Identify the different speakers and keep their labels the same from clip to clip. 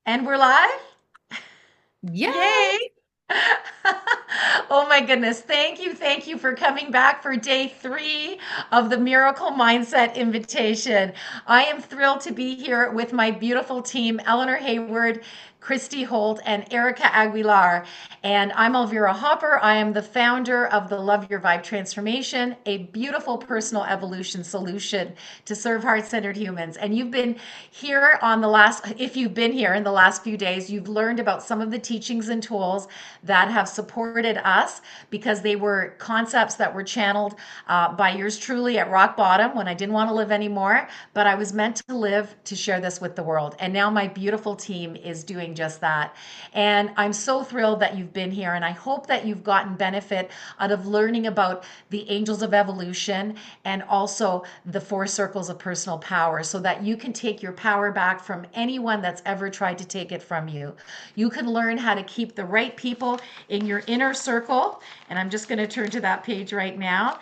Speaker 1: And we're live?
Speaker 2: Yes.
Speaker 1: Yay! Oh my goodness. Thank you for coming back for day three of the Miracle Mindset Invitation. I am thrilled to be here with my beautiful team, Eleanor Hayward, Christy Holt, and Erica Aguilar. And I'm Elvira Hopper. I am the founder of the Love Your Vibe Transformation, a beautiful personal evolution solution to serve heart-centered humans. And you've been here on the last, if you've been here in the last few days, you've learned about some of the teachings and tools that have supported us because they were concepts that were channeled by yours truly at rock bottom when I didn't want to live anymore. But I was meant to live to share this with the world. And now my beautiful team is doing just that. And I'm so thrilled that you've been here. And I hope that you've gotten benefit out of learning about the angels of evolution and also the four circles of personal power so that you can take your power back from anyone that's ever tried to take it from you. You can learn how to keep the right people in your inner circle. And I'm just going to turn to that page right now.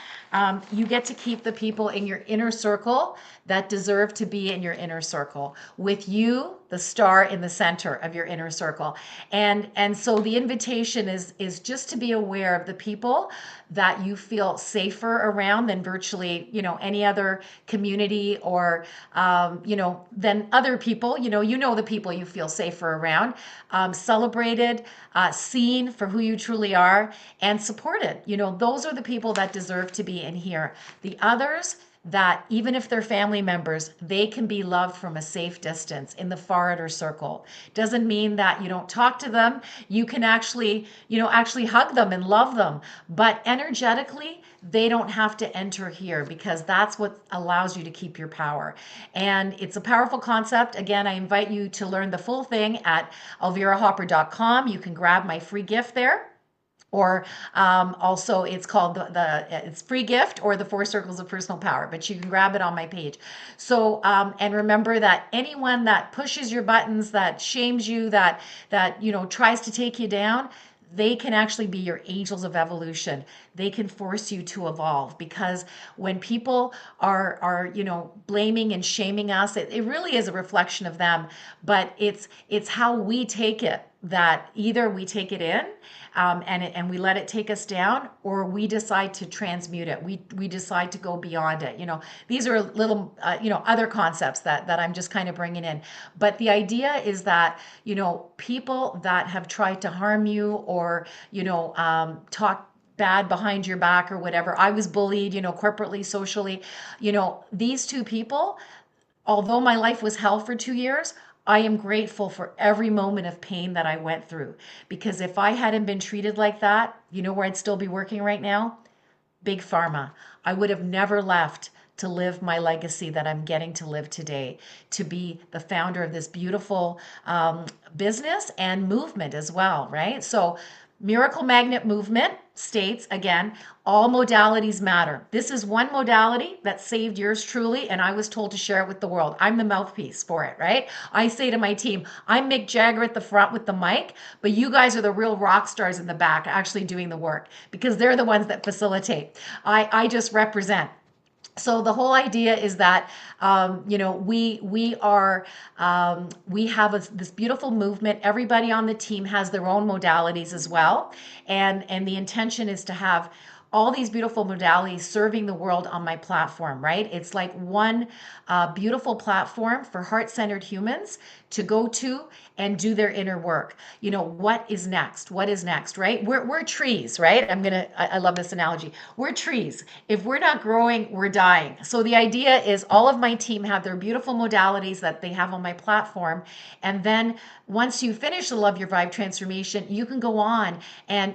Speaker 1: You get to keep the people in your inner circle that deserve to be in your inner circle with you, the star in the center of your inner circle. And so the invitation is just to be aware of the people that you feel safer around than virtually, any other community or, than other people. You know the people you feel safer around, celebrated, seen for who you truly are, and supported. Those are the people that deserve to be in here. The others, that even if they're family members, they can be loved from a safe distance in the far outer circle. Doesn't mean that you don't talk to them. You can actually hug them and love them. But energetically, they don't have to enter here because that's what allows you to keep your power. And it's a powerful concept. Again, I invite you to learn the full thing at elvirahopper.com. You can grab my free gift there, or also it's called it's free gift or the four circles of personal power, but you can grab it on my page. So and remember that anyone that pushes your buttons, that shames you, that tries to take you down, they can actually be your angels of evolution. They can force you to evolve, because when people are blaming and shaming us, it really is a reflection of them. But it's how we take it, that either we take it in, and we let it take us down, or we decide to transmute it. We decide to go beyond it. These are little other concepts that I'm just kind of bringing in. But the idea is that people that have tried to harm you, or talk bad behind your back or whatever. I was bullied, corporately, socially. These two people, although my life was hell for 2 years, I am grateful for every moment of pain that I went through. Because if I hadn't been treated like that, you know where I'd still be working right now? Big Pharma. I would have never left to live my legacy that I'm getting to live today, to be the founder of this beautiful business and movement as well, right? So, Miracle Magnet Movement states again, all modalities matter. This is one modality that saved yours truly, and I was told to share it with the world. I'm the mouthpiece for it, right? I say to my team, I'm Mick Jagger at the front with the mic, but you guys are the real rock stars in the back actually doing the work, because they're the ones that facilitate. I just represent. So the whole idea is that we have this beautiful movement. Everybody on the team has their own modalities as well, and the intention is to have all these beautiful modalities serving the world on my platform, right? It's like one beautiful platform for heart-centered humans to go to and do their inner work. What is next? What is next, right? We're trees, right? I love this analogy. We're trees. If we're not growing, we're dying. So the idea is all of my team have their beautiful modalities that they have on my platform. And then once you finish the Love Your Vibe transformation, you can go on and,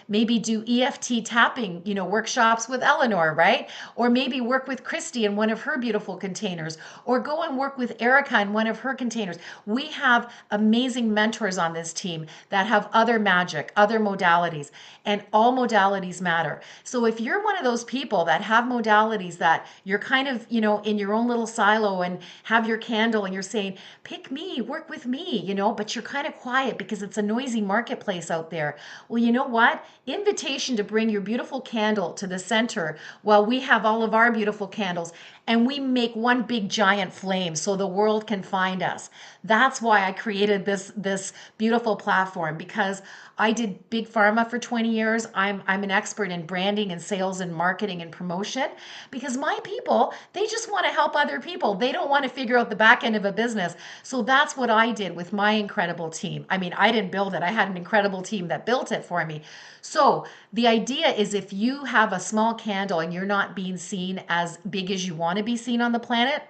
Speaker 1: maybe do EFT tapping, workshops with Eleanor, right? Or maybe work with Christy in one of her beautiful containers, or go and work with Erica in one of her containers. We have amazing mentors on this team that have other magic, other modalities, and all modalities matter. So if you're one of those people that have modalities that you're kind of, in your own little silo and have your candle and you're saying, pick me, work with me, but you're kind of quiet because it's a noisy marketplace out there. Well, you know what? Invitation to bring your beautiful candle to the center while we have all of our beautiful candles, and we make one big giant flame so the world can find us. that's why I created this beautiful platform, because I did big pharma for 20 years. I'm an expert in branding and sales and marketing and promotion, because my people, they just want to help other people. They don't want to figure out the back end of a business. So that's what I did with my incredible team. I mean, I didn't build it. I had an incredible team that built it for me. So the idea is, if you have a small candle and you're not being seen as big as you want to be seen on the planet,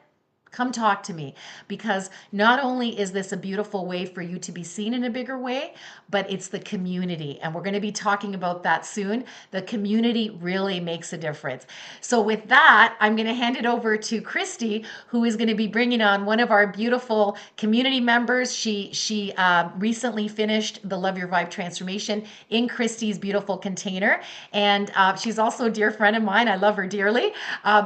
Speaker 1: come talk to me, because not only is this a beautiful way for you to be seen in a bigger way, but it's the community. And we're going to be talking about that soon. The community really makes a difference. So, with that, I'm going to hand it over to Christy, who is going to be bringing on one of our beautiful community members. She recently finished the Love Your Vibe transformation in Christy's beautiful container. And she's also a dear friend of mine. I love her dearly.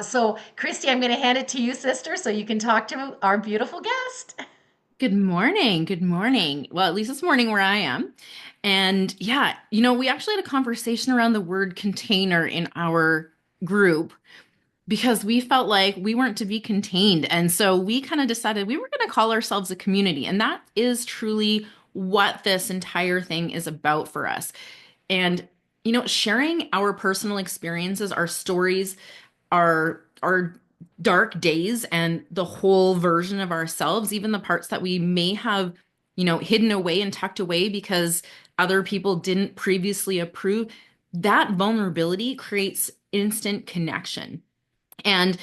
Speaker 1: So, Christy, I'm going to hand it to you, sister, so you can talk to our beautiful guest.
Speaker 2: Good morning. Good morning. Well, at least this morning where I am. And yeah, we actually had a conversation around the word container in our group because we felt like we weren't to be contained. And so we kind of decided we were going to call ourselves a community. And that is truly what this entire thing is about for us. And, sharing our personal experiences, our stories, our dark days and the whole version of ourselves, even the parts that we may have, hidden away and tucked away because other people didn't previously approve, that vulnerability creates instant connection. And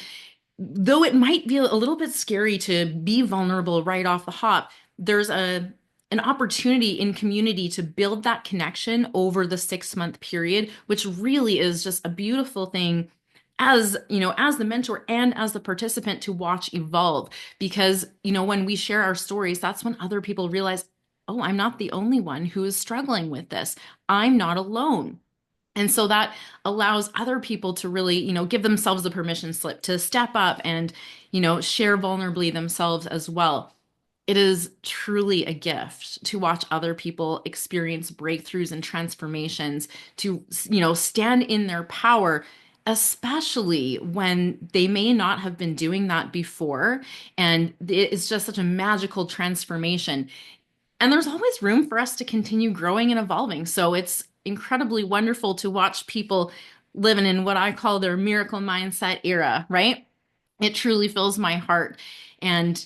Speaker 2: though it might be a little bit scary to be vulnerable right off the hop, there's an opportunity in community to build that connection over the 6 month period, which really is just a beautiful thing as as the mentor and as the participant to watch evolve. Because when we share our stories, that's when other people realize, oh, I'm not the only one who is struggling with this. I'm not alone. And so that allows other people to really, give themselves the permission slip to step up and, share vulnerably themselves as well. It is truly a gift to watch other people experience breakthroughs and transformations, to, stand in their power, especially when they may not have been doing that before. And it's just such a magical transformation. And there's always room for us to continue growing and evolving. So it's incredibly wonderful to watch people living in what I call their miracle mindset era, right? It truly fills my heart. And,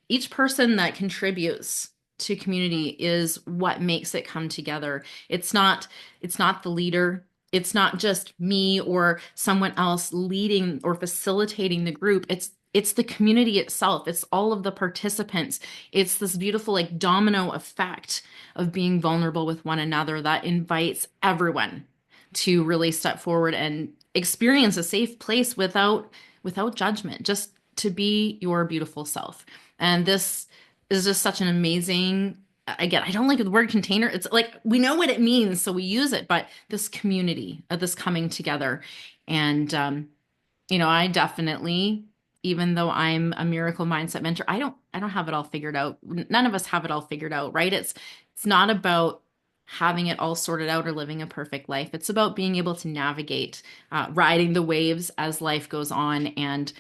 Speaker 2: each person that contributes to community is what makes it come together. It's not the leader. It's not just me or someone else leading or facilitating the group. It's the community itself. It's all of the participants. It's this beautiful like domino effect of being vulnerable with one another that invites everyone to really step forward and experience a safe place without judgment, just to be your beautiful self. And this is just such an amazing, again, I don't like the word container. It's like we know what it means, so we use it, but this community, this coming together. And I definitely, even though I'm a miracle mindset mentor, I don't have it all figured out. None of us have it all figured out, right? It's not about having it all sorted out or living a perfect life. It's about being able to navigate, riding the waves as life goes on. And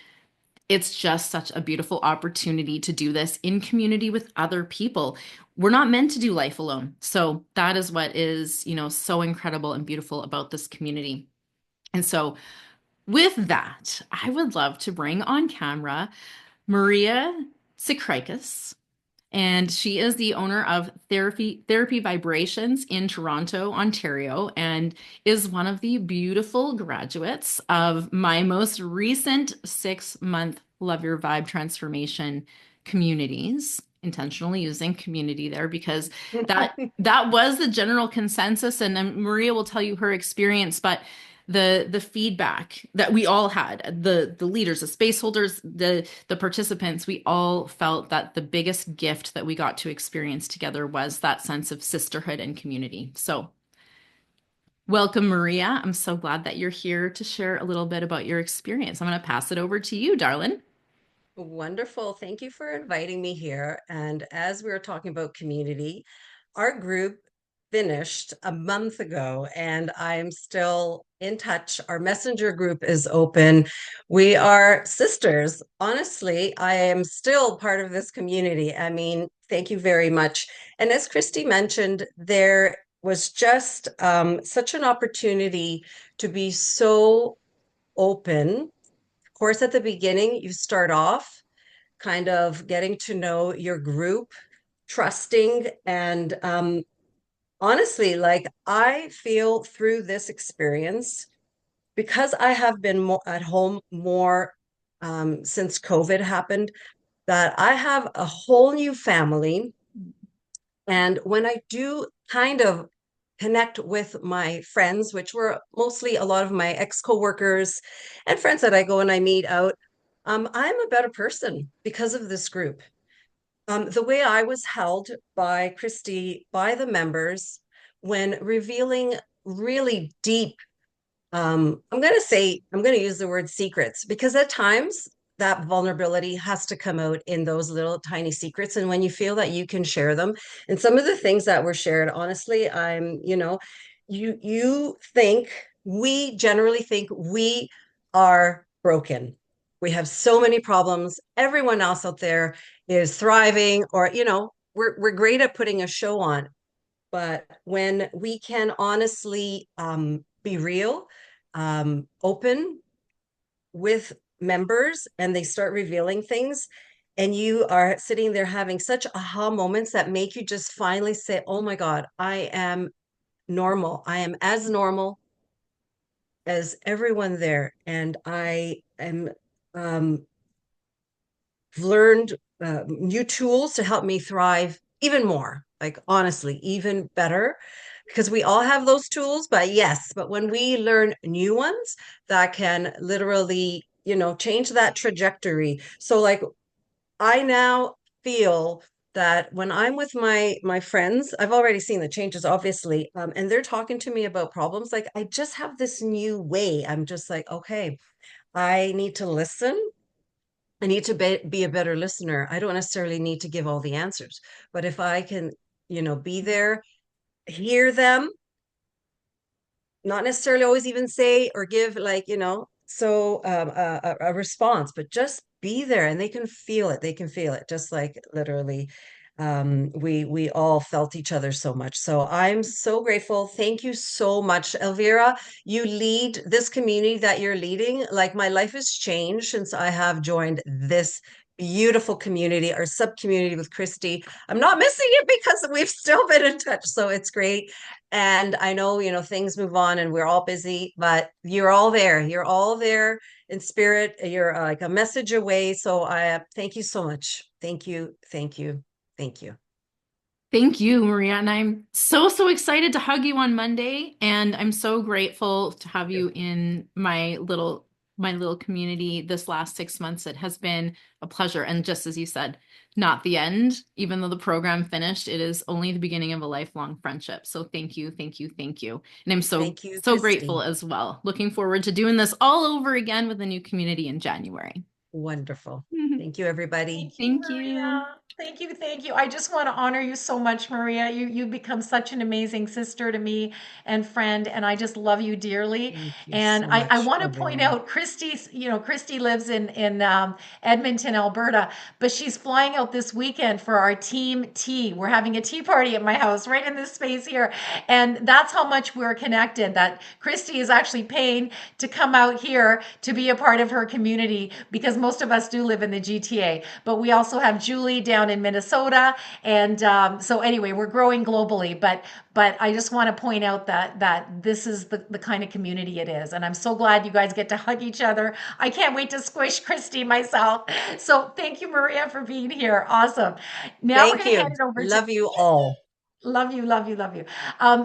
Speaker 2: it's just such a beautiful opportunity to do this in community with other people. We're not meant to do life alone. So that is what is, so incredible and beautiful about this community. And so with that, I would love to bring on camera Maria Sikrikis, and she is the owner of Therapy Vibrations in Toronto, Ontario, and is one of the beautiful graduates of my most recent 6 month Love Your Vibe transformation communities. Intentionally using community there because that was the general consensus, and Maria will tell you her experience, but the feedback that we all had, the leaders, the space holders, the participants, we all felt that the biggest gift that we got to experience together was that sense of sisterhood and community. So welcome, Maria. I'm so glad that you're here to share a little bit about your experience. I'm going to pass it over to you, darling.
Speaker 3: Wonderful. Thank you for inviting me here. And as we were talking about community, our group finished a month ago, and I'm still in touch. Our messenger group is open. We are sisters. Honestly, I am still part of this community. I mean, thank you very much. And as Christy mentioned, there was just such an opportunity to be so open. Of course, at the beginning, you start off kind of getting to know your group, trusting, and honestly, like I feel through this experience, because I have been more at home more since COVID happened, that I have a whole new family. And when I do kind of connect with my friends, which were mostly a lot of my ex-coworkers and friends that I go and I meet out, I'm a better person because of this group. The way I was held by Christy, by the members, when revealing really deep, I'm going to use the word secrets, because at times that vulnerability has to come out in those little tiny secrets. And when you feel that you can share them, and some of the things that were shared, honestly, you think, we generally think we are broken. We have so many problems. Everyone else out there is thriving, or, we're great at putting a show on. But when we can honestly be real, open with members, and they start revealing things, and you are sitting there having such aha moments that make you just finally say, oh my God, I am normal. I am as normal as everyone there. And I am um, learned new tools to help me thrive even more, like honestly, even better, because we all have those tools. But yes, but when we learn new ones that can literally, change that trajectory. So like I now feel that when I'm with my friends, I've already seen the changes, obviously, and they're talking to me about problems. Like I just have this new way. I'm just like, okay, I need to listen. I need to be a better listener. I don't necessarily need to give all the answers, but if I can, be there, hear them, not necessarily always even say or give, like, a response, but just be there, and they can feel it. They can feel it, just like literally we all felt each other so much. So I'm so grateful. Thank you so much, Elvira. You lead this community that you're leading. Like my life has changed since I have joined this beautiful community, our sub community with Christy. I'm not missing it because we've still been in touch, so it's great. And I know, things move on and we're all busy, but you're all there. You're all there in spirit. You're like a message away. So I thank you so much. Thank you. Thank you. Thank you.
Speaker 2: Thank you, Maria. And I'm so, so excited to hug you on Monday. And I'm so grateful to have you in my little community this last 6 months. It has been a pleasure. And just as you said, not the end, even though the program finished, it is only the beginning of a lifelong friendship. So thank you, thank you, thank you. And I'm so,
Speaker 3: Thank you,
Speaker 2: so grateful
Speaker 3: Christy.
Speaker 2: as well. Looking forward to doing this all over again with a new community in January.
Speaker 3: Wonderful. Thank you, everybody.
Speaker 1: Thank you,
Speaker 2: Thank you.
Speaker 1: Maria. Thank you, thank you. I just want to honor you so much, Maria. You've become such an amazing sister to me and friend, and I just love you dearly.
Speaker 3: Thank you
Speaker 1: And
Speaker 3: so
Speaker 1: I
Speaker 3: much,
Speaker 1: want to point
Speaker 3: Elvira.
Speaker 1: out Christy's, Christy lives in Edmonton, Alberta, but she's flying out this weekend for our team tea. We're having a tea party at my house, right in this space here, and that's how much we're connected. That Christy is actually paying to come out here to be a part of her community, because most of us do live in the GTA, but we also have Julie down in Minnesota, and so anyway, we're growing globally. But I just want to point out that this is the kind of community it is, and I'm so glad you guys get to hug each other. I can't wait to squish Christy myself. So thank you, Maria, for being here. Awesome. Now we're
Speaker 3: Thank
Speaker 1: going to
Speaker 3: you.
Speaker 1: hand it over to
Speaker 3: Love you all.
Speaker 1: love you, love you, love you.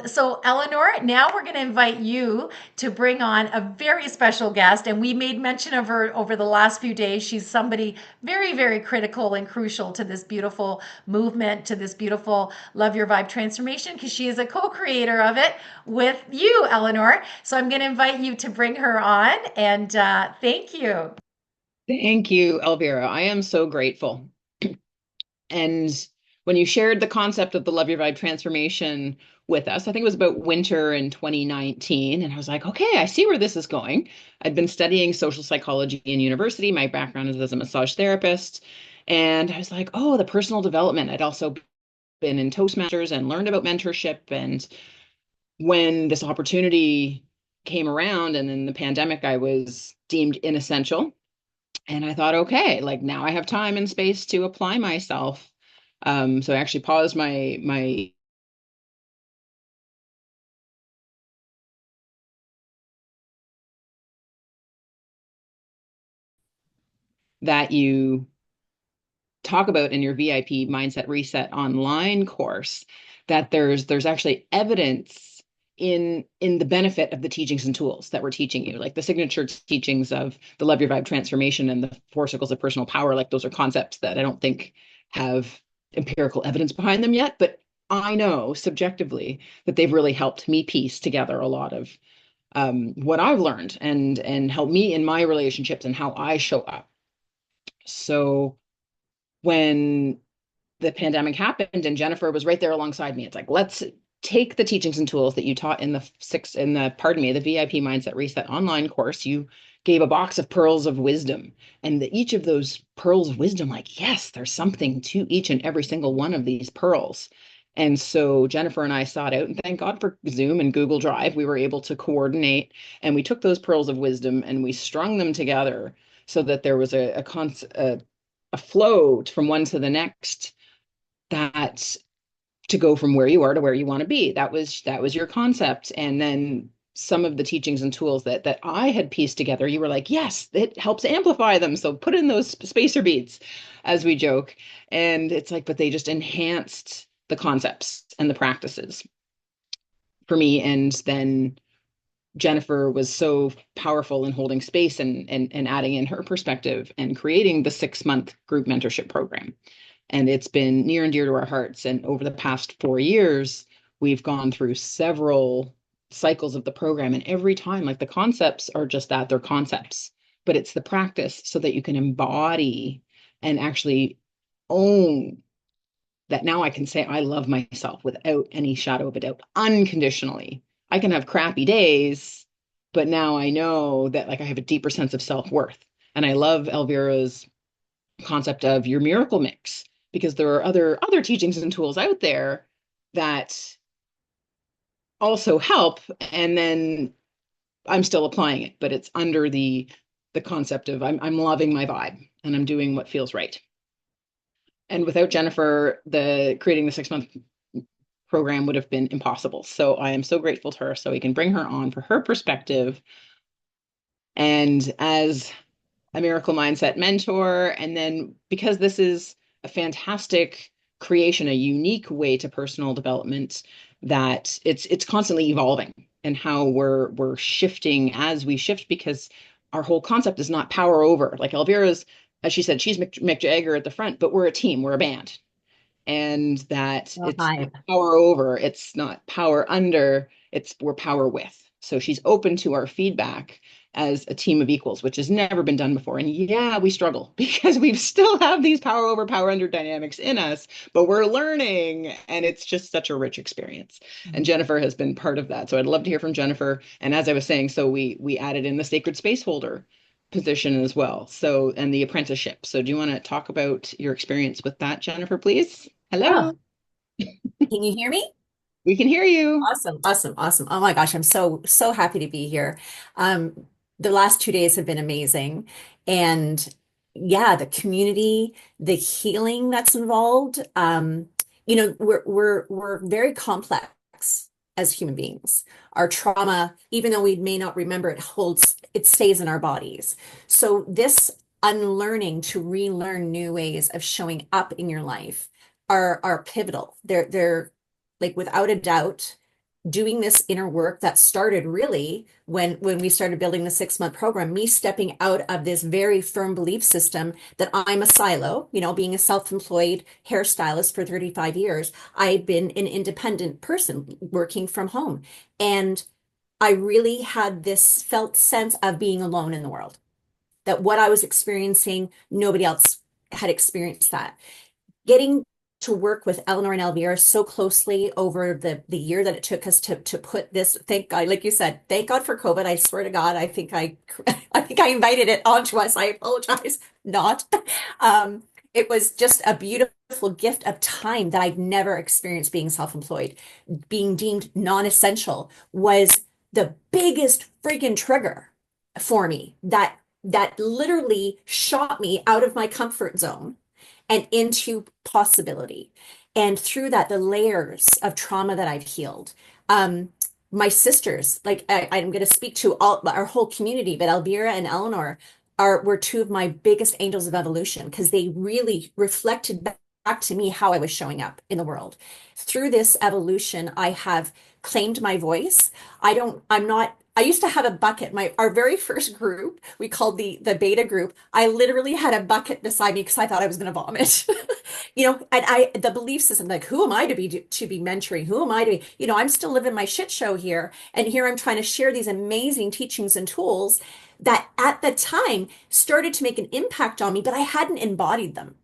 Speaker 1: So, Eleanor, now we're going to invite you to bring on a very special guest. And we made mention of her over the last few days. She's somebody very, very critical and crucial to this beautiful movement, to this beautiful Love Your Vibe transformation, because she is a co creator of it with you, Eleanor. So, I'm going to invite you to bring her on. And thank you.
Speaker 4: Thank you, Elvira. I am so grateful. And when you shared the concept of the Love Your Vibe transformation with us. I think it was about winter in 2019. And I was like, okay, I see where this is going. I'd been studying social psychology in university. My background is as a massage therapist. And I was like, oh, the personal development. I'd also been in Toastmasters and learned about mentorship. And when this opportunity came around and in the pandemic, I was deemed inessential. And I thought, okay, like now I have time and space to apply myself. So I actually paused my that you talk about in your VIP Mindset Reset online course, that there's actually evidence in the benefit of the teachings and tools that we're teaching you, like the signature teachings of the Love Your Vibe transformation and the four circles of personal power. Like those are concepts that I don't think have empirical evidence behind them yet, but I know subjectively that they've really helped me piece together a lot of what I've learned and help me in my relationships and how I show up. So when the pandemic happened and Jennifer was right there alongside me, it's like, let's take the teachings and tools that you taught in the VIP Mindset Reset online course. You gave a box of pearls of wisdom, and each of those pearls of wisdom, like, yes, there's something to each and every single one of these pearls. And so Jennifer and I sought out, and thank God for Zoom and Google Drive, we were able to coordinate, and we took those pearls of wisdom and we strung them together so that there was a flow from one to the next, that to go from where you are to where you want to be. That was your concept. And then some of the teachings and tools that I had pieced together, you were like, yes, it helps amplify them. So put in those spacer beats, as we joke. And it's like, but they just enhanced the concepts and the practices for me. And then Jennifer was so powerful in holding space and adding in her perspective and creating the 6-month group mentorship program. And it's been near and dear to our hearts. And over the past 4 years, we've gone through several cycles of the program. And every time, like the concepts are just that, they're concepts, but it's the practice so that you can embody and actually own that. Now I can say I love myself without any shadow of a doubt, unconditionally. I can have crappy days, but now I know that like I have a deeper sense of self-worth. And I love Elvira's concept of your miracle mix, because there are other teachings and tools out there that also help, and then I'm still applying it, but it's under the concept of I'm loving my vibe and I'm doing what feels right. And without Jennifer, the creating the 6-month program would have been impossible. So I am so grateful to her, so we can bring her on for her perspective. And as a miracle mindset mentor. And then because this is a fantastic creation, a unique way to personal development, that it's constantly evolving, and how we're shifting as we shift, because our whole concept is not power over. Like Elvira's, as she said, she's Mick Jagger at the front, but we're a team, we're a band. And that
Speaker 3: Oh,
Speaker 4: it's
Speaker 3: hi.
Speaker 4: not power over, it's not power under, it's we're power with. So she's open to our feedback as a team of equals, which has never been done before. And yeah, we struggle because we still have these power over, power under dynamics in us, but we're learning, and it's just such a rich experience. And Jennifer has been part of that. So I'd love to hear from Jennifer. And as I was saying, so we added in the sacred space holder position as well. So, and the apprenticeship. So do you want to talk about your experience with that, Jennifer, please?
Speaker 5: Yeah.
Speaker 4: Hello,
Speaker 5: Can you hear me?
Speaker 4: we can hear you.
Speaker 5: Awesome, awesome, awesome. Oh my gosh, I'm so happy to be here. The last 2 days have been amazing. And yeah, the community, the healing that's involved. We're very complex as human beings. Our trauma, even though we may not remember it stays in our bodies. So this unlearning to relearn new ways of showing up in your life are pivotal. They're like without a doubt doing this inner work that started really when we started building the 6-month program, me stepping out of this very firm belief system that I'm a silo, being a self-employed hairstylist for 35 years. I'd been an independent person working from home. And I really had this felt sense of being alone in the world, that what I was experiencing, nobody else had experienced that. Getting to work with Eleanor and Elvira so closely over the year that it took us to put this. Thank God, like you said, thank God for COVID. I swear to God, I think I think I invited it onto us. I apologize, not. Um, it was just a beautiful gift of time that I've never experienced being self-employed. Being deemed non-essential was the biggest freaking trigger for me that literally shot me out of my comfort zone and into possibility. And through that, the layers of trauma that I've healed. My sisters, like I'm going to speak to all our whole community, but Elvira and Eleanor were two of my biggest angels of evolution because they really reflected back to me how I was showing up in the world. Through this evolution, I have claimed my voice. I used to have a bucket. Our very first group, we called the beta group. I literally had a bucket beside me because I thought I was going to vomit. And the belief system, like, who am I to be mentoring? Who am I to be? I'm still living my shit show here. And here I'm trying to share these amazing teachings and tools that at the time started to make an impact on me, but I hadn't embodied them.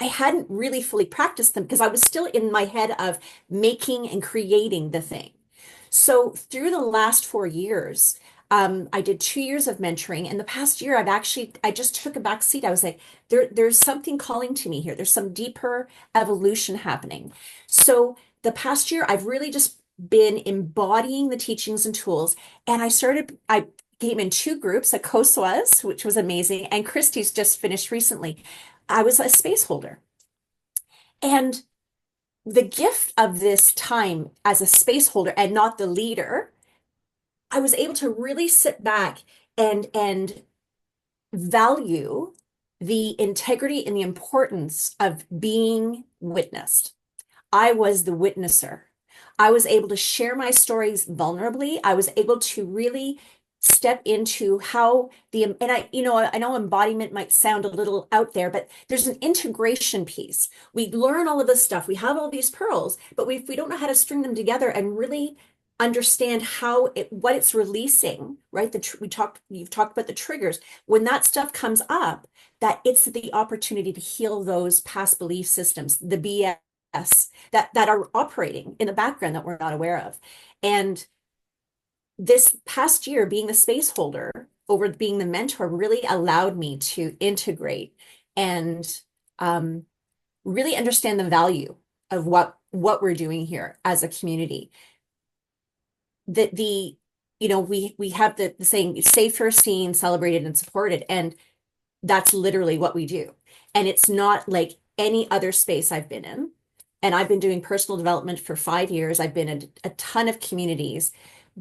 Speaker 5: I hadn't really fully practiced them because I was still in my head of making and creating the thing. So through the last 4 years, I did 2 years of mentoring. And the past year, I just took a back seat. I was like, there's something calling to me here. There's some deeper evolution happening. So the past year, I've really just been embodying the teachings and tools. And I came in two groups, a COSWAS, which was amazing, and Christy's just finished recently. I was a space holder. And the gift of this time as a space holder and not the leader, I was able to really sit back and value the integrity and the importance of being witnessed. I was the witnesser. I was able to share my stories vulnerably. I was able to really step into how and I know embodiment might sound a little out there, but there's an integration piece. We learn all of this stuff. We have all these pearls, but if we don't know how to string them together and really understand what it's releasing, right? You've talked about the triggers. When that stuff comes up, that it's the opportunity to heal those past belief systems, the BS that are operating in the background that we're not aware of. And this past year, being the space holder over being the mentor really allowed me to integrate and really understand the value of what we're doing here as a community. We have the saying, safer, seen, celebrated, and supported. And that's literally what we do. And it's not like any other space I've been in. And I've been doing personal development for 5 years. I've been in a ton of communities.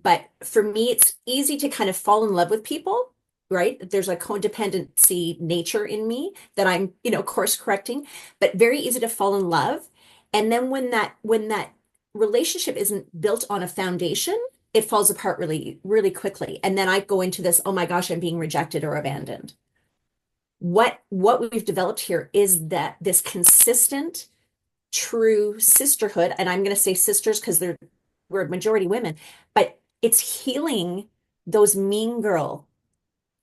Speaker 5: But for me, it's easy to kind of fall in love with people, right? There's a codependency nature in me that I'm, course correcting, but very easy to fall in love. And then when that relationship isn't built on a foundation, it falls apart really, really quickly. And then I go into this, oh my gosh, I'm being rejected or abandoned. What we've developed here is that this consistent, true sisterhood, and I'm going to say sisters because we're majority women, but it's healing those mean girl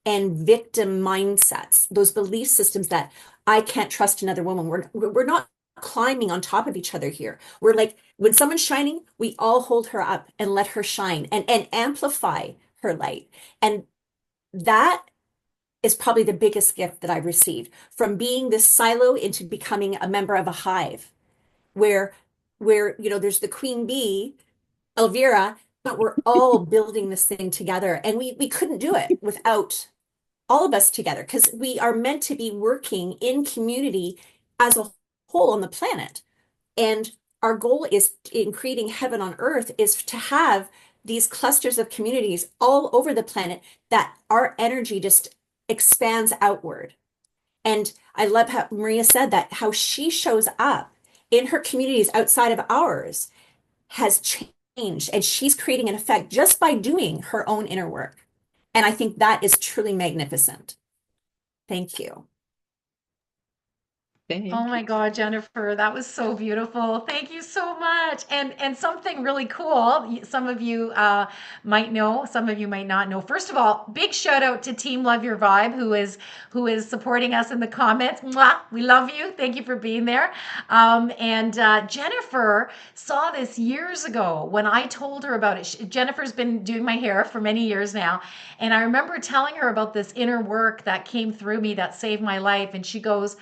Speaker 5: and victim mindsets, those belief systems that I can't trust another woman. We're not climbing on top of each other here. We're like, when someone's shining, we all hold her up and let her shine and amplify her light. And that is probably the biggest gift that I've received from being this silo into becoming a member of a hive where there's the queen bee, Elvira, but we're all building this thing together. And we couldn't do it without all of us together because we are meant to be working in community as a whole on the planet. And our goal is in creating heaven on earth is to have these clusters of communities all over the planet that our energy just expands outward. And I love how Maria said that, how she shows up in her communities outside of ours has changed. And she's creating an effect just by doing her own inner work. And I think that is truly magnificent. Thank you.
Speaker 1: Oh
Speaker 4: Thank
Speaker 1: my
Speaker 4: you.
Speaker 1: God, Jennifer, that was so beautiful. Thank you so much. And something really cool. Some of you might know, some of you might not know. First of all, big shout out to Team Love Your Vibe, who is supporting us in the comments. Mwah! We love you. Thank you for being there. And Jennifer saw this years ago when I told her about it. Jennifer's been doing my hair for many years now, and I remember telling her about this inner work that came through me that saved my life. And she goes,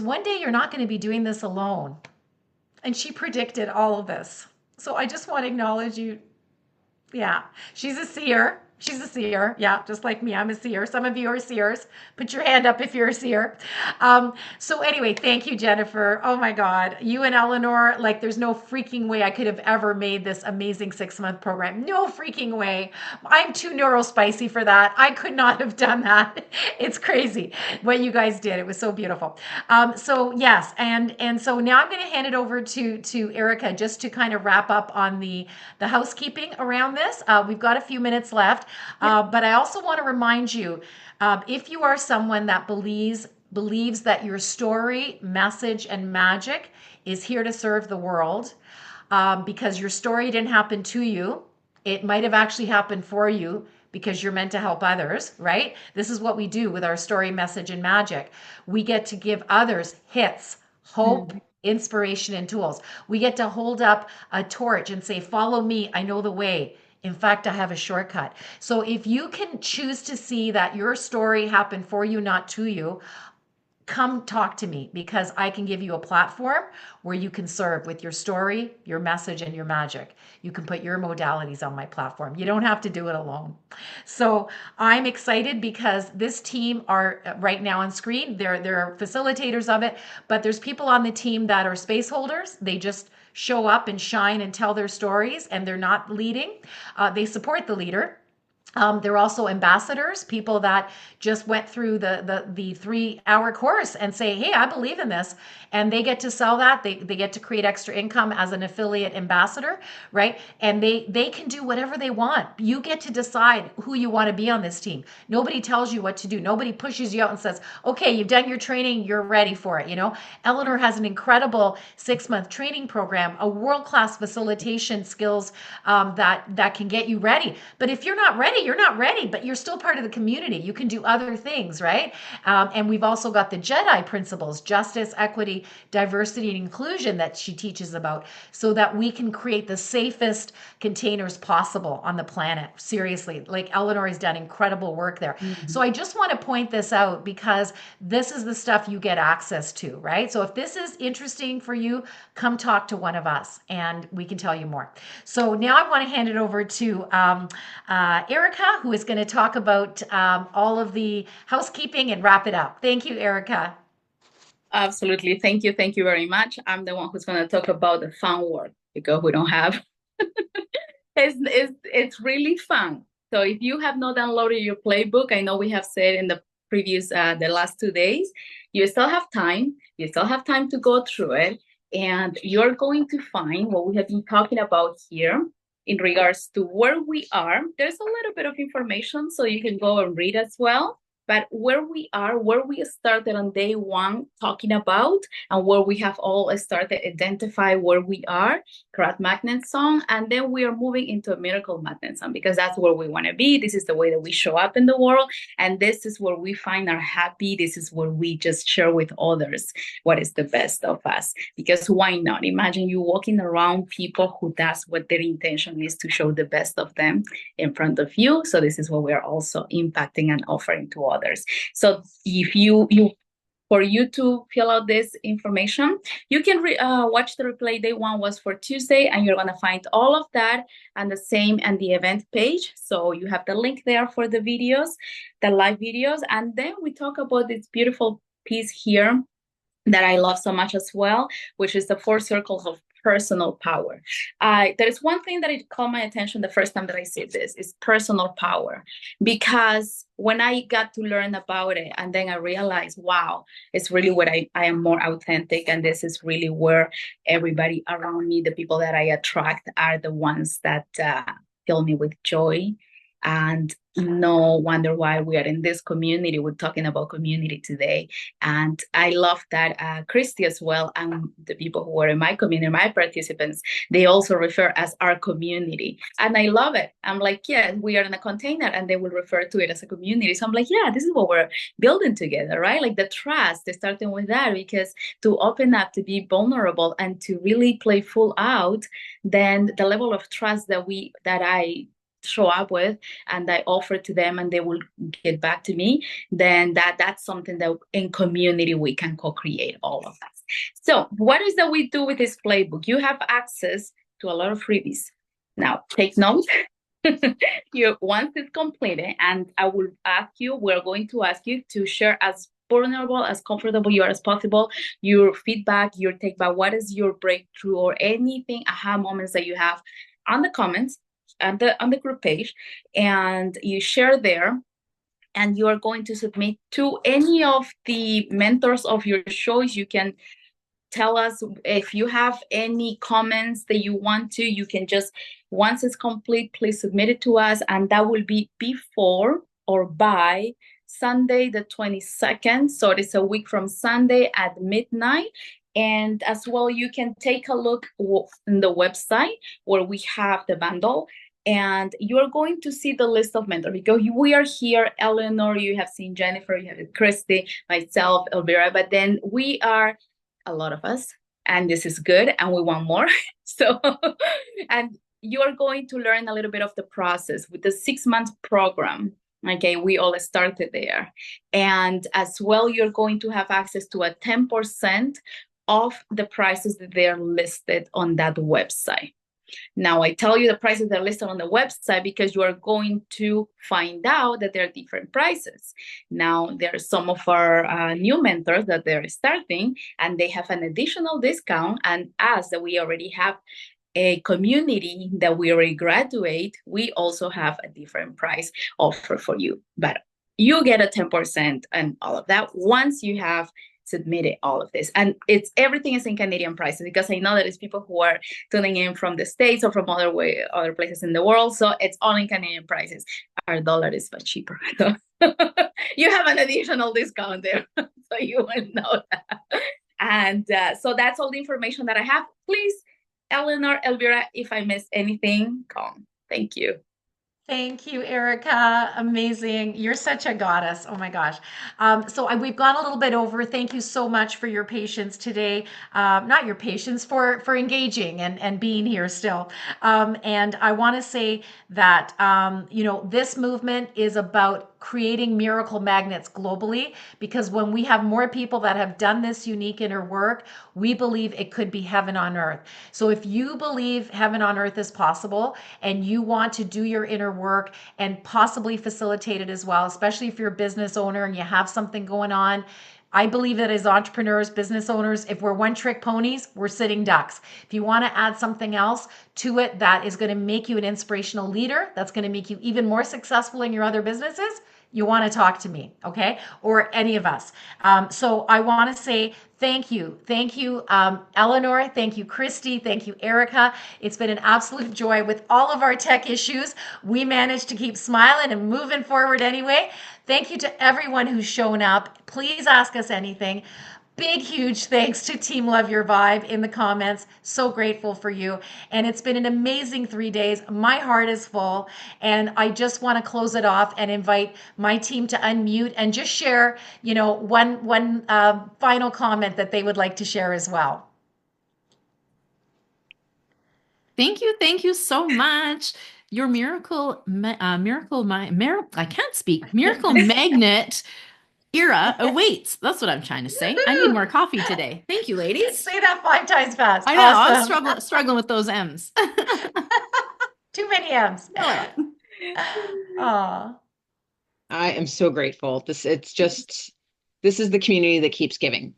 Speaker 1: one day you're not going to be doing this alone. And she predicted all of this. So I just want to acknowledge you. Yeah, she's a seer. She's a seer. Yeah, just like me, I'm a seer. Some of you are seers. Put your hand up if you're a seer. So anyway, thank you, Jennifer. Oh my God, you and Eleanor, like, there's no freaking way I could have ever made this amazing 6-month program. No freaking way. I'm too neurospicy for that. I could not have done that. It's crazy what you guys did. It was so beautiful. So yes, and so now I'm going to hand it over to Erica just to kind of wrap up on the housekeeping around this. We've got a few minutes left, but I also want to remind you, if you are someone that believes that your story, message, and magic is here to serve the world, because your story didn't happen to you, it might have actually happened for you because you're meant to help others, right? This is what we do with our story, message, and magic. We get to give others hits, hope, inspiration, and tools. We get to hold up a torch and say, follow me, I know the way. In fact, I have a shortcut. So if you can choose to see that your story happened for you, not to you, come talk to me, because I can give you a platform where you can serve with your story, your message, and your magic. You can put your modalities on my platform. You don't have to do it alone. So I'm excited because this team are right now on screen. They're facilitators of it, but there's people on the team that are space holders. They just show up and shine and tell their stories, and they're not leading. They support the leader. They're also ambassadors, people that just went through the 3-hour course and say, hey, I believe in this. And they get to sell that. They get to create extra income as an affiliate ambassador, right? And they can do whatever they want. You get to decide who you want to be on this team. Nobody tells you what to do. Nobody pushes you out and says, okay, you've done your training, you're ready for it. Eleanor has an incredible 6-month training program, a world-class facilitation skills that can get you ready. But if you're not ready, you're not ready, but you're still part of the community. You can do other things, right? And we've also got the Jedi principles, justice, equity, diversity, and inclusion that she teaches about, so that we can create the safest containers possible on the planet. Seriously, like, Eleanor has done incredible work there. So I just want to point this out because this is the stuff you get access to, right? So if this is interesting for you, come talk to one of us and we can tell you more. So now I want to hand it over to Erica, who is going to talk about all of the housekeeping and wrap it up. Thank you, Erica.
Speaker 6: Absolutely. Thank you. Thank you very much. I'm the one who's going to talk about the fun work because we don't have. It's really fun. So if you have not downloaded your playbook, I know we have said in the previous, the last 2 days, you still have time. You still have time to go through it. And you're going to find what we have been talking about here in regards to where we are. There's a little bit of information, so you can go and read as well. But where we are, where we started on day 1 talking about, and where we have all started identify where we are, Crowd Magnet Song, and then we are moving into a Miracle Magnet Song, because that's where we want to be. This is the way that we show up in the world, and this is where we find our happy. This is where we just share with others what is the best of us, because why not? Imagine you walking around people who that's what their intention is, to show the best of them in front of you. So this is what we are also impacting and offering to others. So if you for you to fill out this information, you can watch the replay. Day 1 was for Tuesday, and you're going to find all of that and the same and the event page. So you have the link there for the videos, the live videos. And then we talk about this beautiful piece here that I love so much as well, which is the 4 circles of personal power. There is one thing that it caught my attention the first time that I said this, is personal power. Because when I got to learn about it, and then I realized, wow, it's really what I am more authentic. And this is really where everybody around me, the people that I attract, are the ones that fill me with joy. And no wonder why we are in this community. We're talking about community today. And I love that Christy as well, and the people who are in my community, my participants, they also refer as our community. And I love it. I'm like, yeah, we are in a container, and they will refer to it as a community. So I'm like, yeah, this is what we're building together, right? Like the trust, starting with that, because to open up, to be vulnerable, and to really play full out, then the level of trust that I show up with and I offer to them, and they will get back to me, then that's something that in community we can co-create, all of us. So what is that we do with this playbook? You have access to a lot of freebies. Now take note. Once it's completed, and we're going to ask you to share as vulnerable, as comfortable you are as possible, your feedback, your take back, what is your breakthrough or anything, aha moments that you have on the comments, on the group page, and you share there. And you are going to submit to any of the mentors of your choice. You can tell us if you have any comments that you want to. You can just, once it's complete, please submit it to us, and that will be before or by Sunday the 22nd. So it's a week from Sunday at midnight. And as well, you can take a look in the website where we have the bundle, and you're going to see the list of mentors, because we are here. Eleanor, you have seen Jennifer, you have Christy, myself, Elvira, but then we are a lot of us, and this is good, and we want more. So, and you're going to learn a little bit of the process with the 6-month program. Okay, we all started there. And as well, you're going to have access to a 10% of the prices that they're listed on that website. Now, I tell you the prices that are listed on the website because you are going to find out that there are different prices. Now, there are some of our new mentors that they're starting, and they have an additional discount. And as that we already have a community that we already graduate, we also have a different price offer for you. But you get a 10% and all of that once you have submitted all of this. And everything is in Canadian prices, because I know that it's people who are tuning in from the States or from other places in the world. So it's all in Canadian prices. Our dollar is much cheaper. So you have an additional discount there. So you will know that. And so that's all the information that I have. Please, Eleanor, Elvira, if I missed anything, come. Thank you.
Speaker 1: Thank you, Erica. Amazing. You're such a goddess. Oh my gosh. We've gone a little bit over. Thank you so much for your patience today. Not your patience, for engaging and being here still. And I want to say that, this movement is about creating miracle magnets globally, because when we have more people that have done this unique inner work, we believe it could be heaven on earth. So if you believe heaven on earth is possible, and you want to do your inner work and possibly facilitate it as well, especially if you're a business owner and you have something going on, I believe that as entrepreneurs, business owners, if we're one-trick ponies, we're sitting ducks. If you want to add something else to it that is going to make you an inspirational leader, that's going to make you even more successful in your other businesses, you want to talk to me, okay? Or any of us. So I want to say thank you. Thank you, Eleanor. Thank you, Christy. Thank you, Erica. It's been an absolute joy. With all of our tech issues, we managed to keep smiling and moving forward anyway. Thank you to everyone who's shown up. Please ask us anything. Big, huge thanks to Team Love Your Vibe in the comments. So grateful for you. And it's been an amazing 3 days. My heart is full. And I just want to close it off and invite my team to unmute and just share, one final comment that they would like to share as well.
Speaker 2: Thank you so much. Your miracle magnet era awaits. That's what I'm trying to say. I need more coffee today. Thank you, ladies.
Speaker 1: Say that 5 times fast.
Speaker 2: I know.
Speaker 1: Awesome.
Speaker 2: I'm struggling with those M's.
Speaker 1: Too many M's. Aw.
Speaker 4: I am so grateful. This is the community that keeps giving,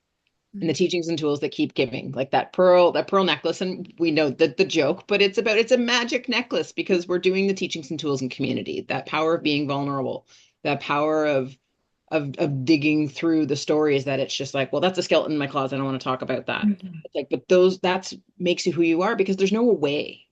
Speaker 4: and the teachings and tools that keep giving, like that pearl necklace. And we know the joke, but it's a magic necklace, because we're doing the teachings and tools in community, that power of being vulnerable, that power of digging through the stories, that it's just like, well, that's a skeleton in my closet, I don't want to talk about that. It's like, but that's makes you who you are, because there's no way.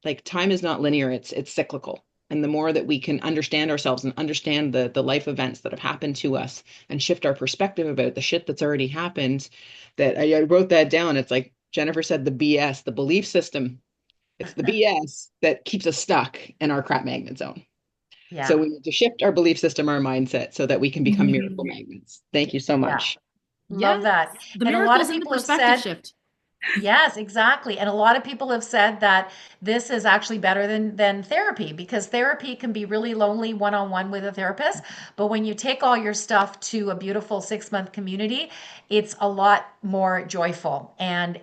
Speaker 4: Like, time is not linear, it's cyclical. And the more that we can understand ourselves and understand the life events that have happened to us and shift our perspective about the shit that's already happened, that I wrote that down. It's like Jennifer said, the BS, the belief system. It's the BS that keeps us stuck in our crap magnet zone. So
Speaker 1: Yeah.
Speaker 4: we need to shift our belief system, our mindset, so that we can become miracle magnets. Thank you so
Speaker 1: Yeah.
Speaker 4: much.
Speaker 1: Love that.
Speaker 2: Yes, the
Speaker 1: And a lot
Speaker 2: miracles
Speaker 1: of
Speaker 2: in the
Speaker 1: people have
Speaker 2: perspective
Speaker 1: said,
Speaker 2: shift.
Speaker 1: yes, exactly. And a lot of people have said that this is actually better than therapy, because therapy can be really lonely one-on-one with a therapist. But when you take all your stuff to a beautiful 6-month community, it's a lot more joyful, and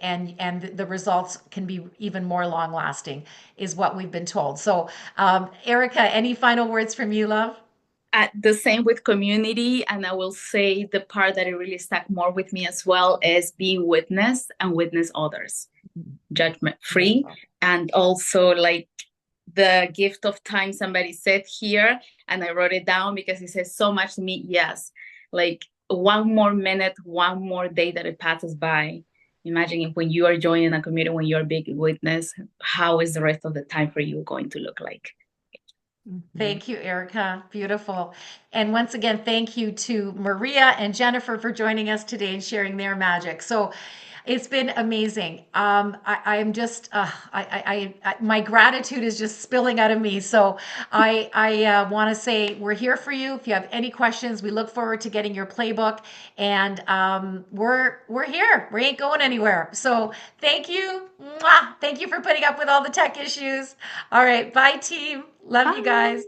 Speaker 1: the results can be even more long lasting, is what we've been told. So, Erica, any final words from you, love?
Speaker 6: The same with community, and I will say the part that it really stuck more with me as well is be witness and witness others, judgment free,
Speaker 1: Beautiful.
Speaker 6: and also like the gift of time somebody said here, and I wrote it down because it says so much to me. Yes, like one more minute, one more day that it passes by. Imagine if when you are joining a community, when you're a big witness, how is the rest of the time for you going to look like?
Speaker 1: Thank you, Erica. Beautiful. And once again, thank you to Maria and Jennifer for joining us today and sharing their magic. So it's been amazing. I'm just, my gratitude is just spilling out of me. So I want to say we're here for you. If you have any questions, we look forward to getting your playbook, and we're here. We ain't going anywhere. So thank you. Mwah! Thank you for putting up with all the tech issues. All right. Bye, team. Love you guys.